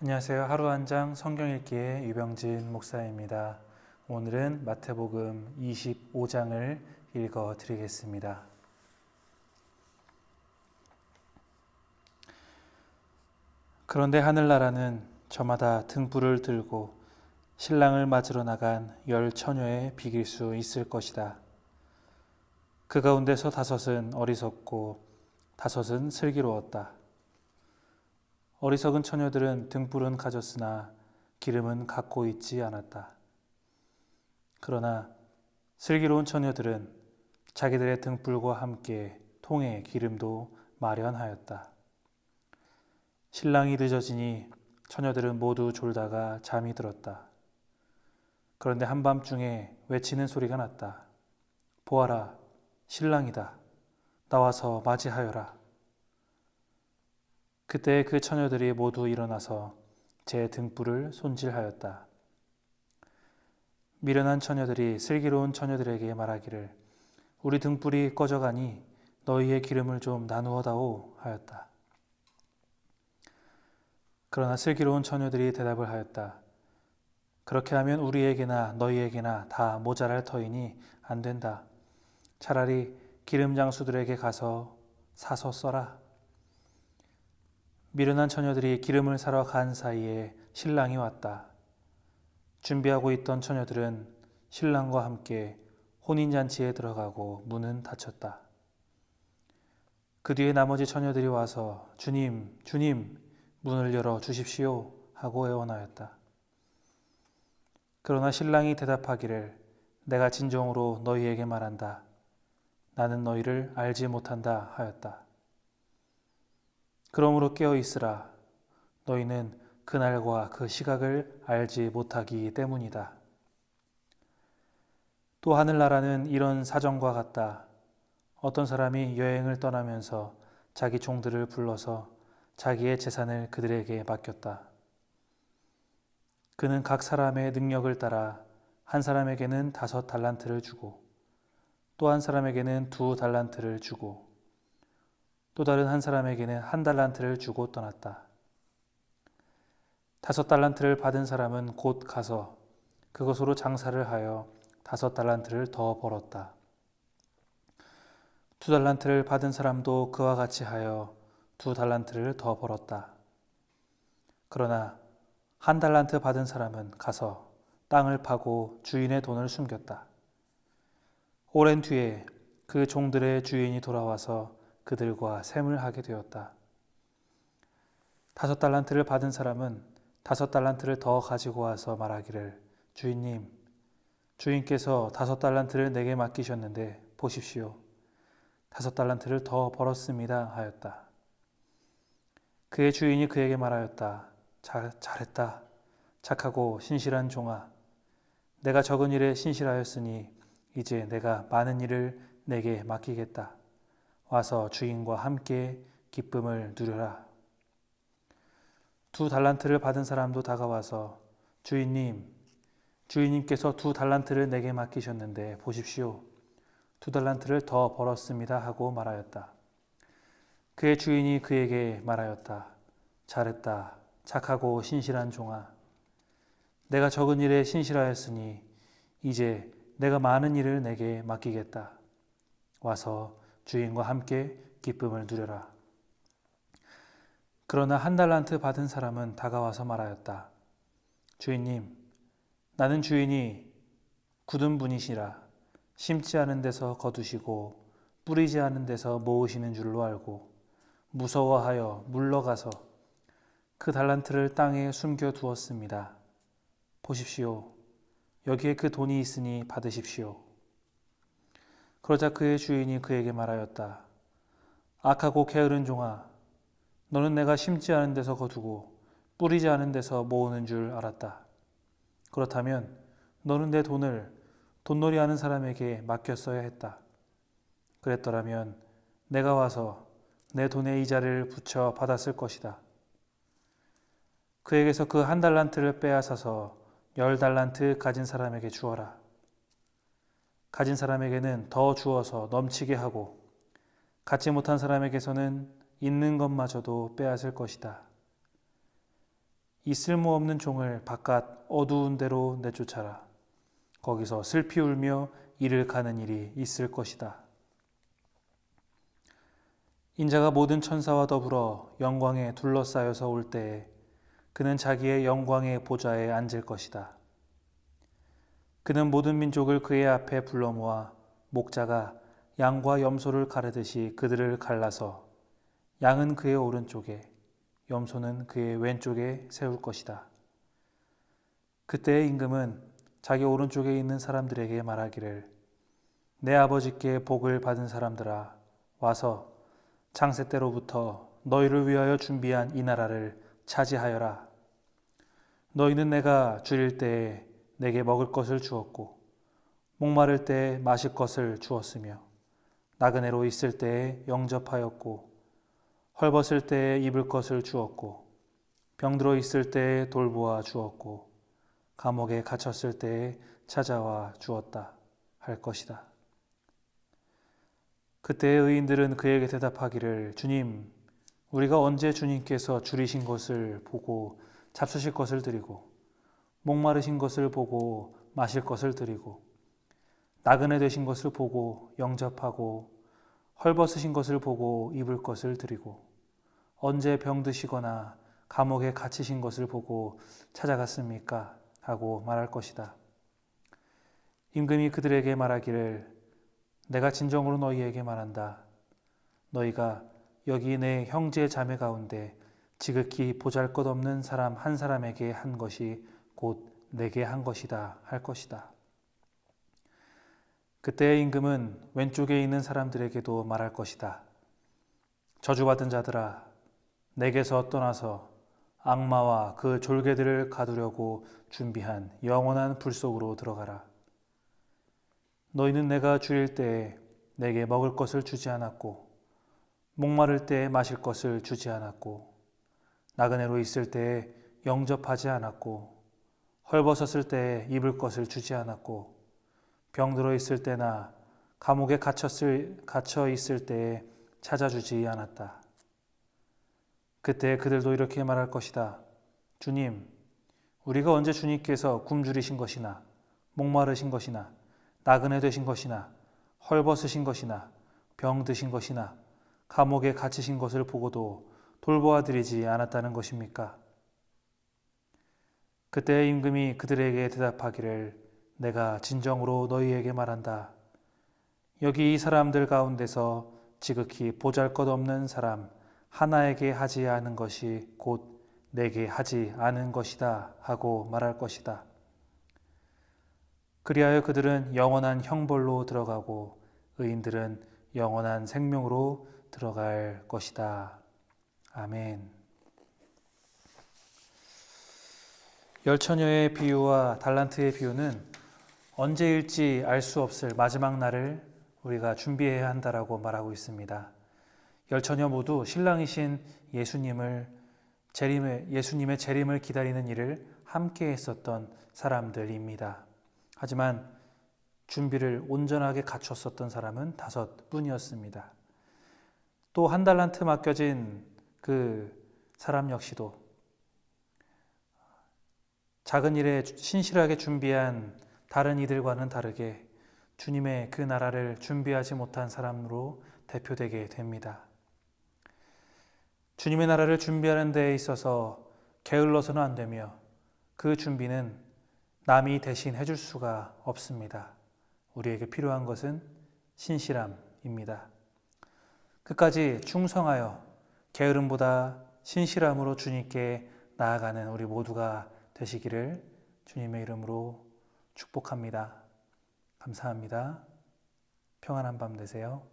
안녕하세요. 하루 한 장 성경 읽기의 유병진 목사입니다. 오늘은 마태복음 25장을 읽어 드리겠습니다. 그런데 하늘나라는 저마다 등불을 들고 신랑을 맞으러 나간 10처녀에 비길 수 있을 것이다. 그 가운데서 5은 어리석고 5은 슬기로웠다. 어리석은 처녀들은 등불은 가졌으나 기름은 갖고 있지 않았다. 그러나 슬기로운 처녀들은 자기들의 등불과 함께 통에 기름도 마련하였다. 신랑이 늦어지니 처녀들은 모두 졸다가 잠이 들었다. 그런데 한밤중에 외치는 소리가 났다. 보아라, 신랑이다. 나와서 맞이하여라. 그때 그 처녀들이 모두 일어나서 제 등불을 손질하였다. 미련한 처녀들이 슬기로운 처녀들에게 말하기를 우리 등불이 꺼져가니 너희의 기름을 좀 나누어 다오 하였다. 그러나 슬기로운 처녀들이 대답을 하였다. 그렇게 하면 우리에게나 너희에게나 다 모자랄 터이니 안 된다. 차라리 기름 장수들에게 가서 사서 써라. 미련한 처녀들이 기름을 사러 간 사이에 신랑이 왔다. 준비하고 있던 처녀들은 신랑과 함께 혼인잔치에 들어가고 문은 닫혔다. 그 뒤에 나머지 처녀들이 와서 주님, 주님, 문을 열어 주십시오 하고 애원하였다. 그러나 신랑이 대답하기를 내가 진정으로 너희에게 말한다. 나는 너희를 알지 못한다 하였다. 그러므로 깨어 있으라. 너희는 그날과 그 시각을 알지 못하기 때문이다. 또 하늘나라는 이런 사정과 같다. 어떤 사람이 여행을 떠나면서 자기 종들을 불러서 자기의 재산을 그들에게 맡겼다. 그는 각 사람의 능력을 따라 한 사람에게는 5달란트를 주고 또 한 사람에게는 2달란트를 주고 또 다른 한 사람에게는 1달란트를 주고 떠났다. 5달란트를 받은 사람은 곧 가서 그것으로 장사를 하여 5달란트를 더 벌었다. 2달란트를 받은 사람도 그와 같이 하여 2달란트를 더 벌었다. 그러나 1달란트 받은 사람은 가서 땅을 파고 주인의 돈을 숨겼다. 오랜 뒤에 그 종들의 주인이 돌아와서 그들과 셈을 하게 되었다. 5달란트를 받은 사람은 5달란트를 더 가지고 와서 말하기를 주인님, 주인께서 5달란트를 내게 맡기셨는데 보십시오. 5달란트를 더 벌었습니다 하였다. 그의 주인이 그에게 말하였다. 잘했다. 착하고 신실한 종아. 내가 적은 일에 신실하였으니 이제 내가 많은 일을 내게 맡기겠다. 와서 주인과 함께 기쁨을 누려라. 2달란트를 받은 사람도 다가와서 주인님, 주인님께서 2달란트를 내게 맡기셨는데 보십시오. 2달란트를 더 벌었습니다 하고 말하였다. 그의 주인이 그에게 말하였다. 잘했다. 착하고 신실한 종아. 내가 적은 일에 신실하였으니 이제 내가 많은 일을 내게 맡기겠다. 와서 주인과 함께 기쁨을 누려라. 그러나 1달란트 받은 사람은 다가와서 말하였다. 주인님, 나는 주인이 굳은 분이시라 심지 않은 데서 거두시고 뿌리지 않은 데서 모으시는 줄로 알고 무서워하여 물러가서 그 달란트를 땅에 숨겨 두었습니다. 보십시오. 여기에 그 돈이 있으니 받으십시오. 그러자 그의 주인이 그에게 말하였다. 악하고 게으른 종아, 너는 내가 심지 않은 데서 거두고 뿌리지 않은 데서 모으는 줄 알았다. 그렇다면 너는 내 돈을 돈놀이 하는 사람에게 맡겼어야 했다. 그랬더라면 내가 와서 내 돈의 이자를 붙여 받았을 것이다. 그에게서 그 1달란트를 빼앗아서 10달란트 가진 사람에게 주어라. 가진 사람에게는 더 주어서 넘치게 하고 갖지 못한 사람에게서는 있는 것마저도 빼앗을 것이다. 이 쓸모없는 종을 바깥 어두운 데로 내쫓아라. 거기서 슬피 울며 이를 가는 일이 있을 것이다. 인자가 모든 천사와 더불어 영광에 둘러싸여서 올 때에 그는 자기의 영광의 보좌에 앉을 것이다. 그는 모든 민족을 그의 앞에 불러 모아 목자가 양과 염소를 가르듯이 그들을 갈라서 양은 그의 오른쪽에 염소는 그의 왼쪽에 세울 것이다. 그때의 임금은 자기 오른쪽에 있는 사람들에게 말하기를 내 아버지께 복을 받은 사람들아 와서 창세 때로부터 너희를 위하여 준비한 이 나라를 차지하여라. 너희는 내가 줄일 때에 내게 먹을 것을 주었고 목마를 때에 마실 것을 주었으며 나그네로 있을 때에 영접하였고 헐벗을 때에 입을 것을 주었고 병들어 있을 때에 돌보아 주었고 감옥에 갇혔을 때에 찾아와 주었다 할 것이다. 그때의 의인들은 그에게 대답하기를 주님 우리가 언제 주님께서 줄이신 것을 보고 잡수실 것을 드리고 목마르신 것을 보고 마실 것을 드리고 나그네 되신 것을 보고 영접하고 헐벗으신 것을 보고 입을 것을 드리고 언제 병드시거나 감옥에 갇히신 것을 보고 찾아갔습니까? 하고 말할 것이다. 임금이 그들에게 말하기를 내가 진정으로 너희에게 말한다. 너희가 여기 내 형제 자매 가운데 지극히 보잘것없는 사람 한 사람에게 한 것이 곧 내게 한 것이다 할 것이다. 그때의 임금은 왼쪽에 있는 사람들에게도 말할 것이다. 저주받은 자들아 내게서 떠나서 악마와 그 졸개들을 가두려고 준비한 영원한 불 속으로 들어가라. 너희는 내가 줄일 때에 내게 먹을 것을 주지 않았고 목마를 때에 마실 것을 주지 않았고 나그네로 있을 때에 영접하지 않았고 헐벗었을 때에 입을 것을 주지 않았고 병들어 있을 때나 감옥에 갇혀 있을 때에 찾아주지 않았다. 그때 그들도 이렇게 말할 것이다. 주님, 우리가 언제 주님께서 굶주리신 것이나 목마르신 것이나 나그네 되신 것이나 헐벗으신 것이나 병드신 것이나 감옥에 갇히신 것을 보고도 돌보아 드리지 않았다는 것입니까? 그때 임금이 그들에게 대답하기를 내가 진정으로 너희에게 말한다. 여기 이 사람들 가운데서 지극히 보잘것없는 사람 하나에게 하지 않은 것이 곧 내게 하지 않은 것이다 하고 말할 것이다. 그리하여 그들은 영원한 형벌로 들어가고 의인들은 영원한 생명으로 들어갈 것이다. 아멘. 열처녀의 비유와 달란트의 비유는 언제일지 알 수 없을 마지막 날을 우리가 준비해야 한다라고 말하고 있습니다. 열처녀 모두 신랑이신 예수님의 재림을 기다리는 일을 함께 했었던 사람들입니다. 하지만 준비를 온전하게 갖췄었던 사람은 5분이었습니다. 또 한 달란트 맡겨진 그 사람 역시도 작은 일에 신실하게 준비한 다른 이들과는 다르게 주님의 그 나라를 준비하지 못한 사람으로 대표되게 됩니다. 주님의 나라를 준비하는 데에 있어서 게을러서는 안 되며 그 준비는 남이 대신 해줄 수가 없습니다. 우리에게 필요한 것은 신실함입니다. 끝까지 충성하여 게으름보다 신실함으로 주님께 나아가는 우리 모두가 되시기를 주님의 이름으로 축복합니다. 감사합니다. 평안한 밤 되세요.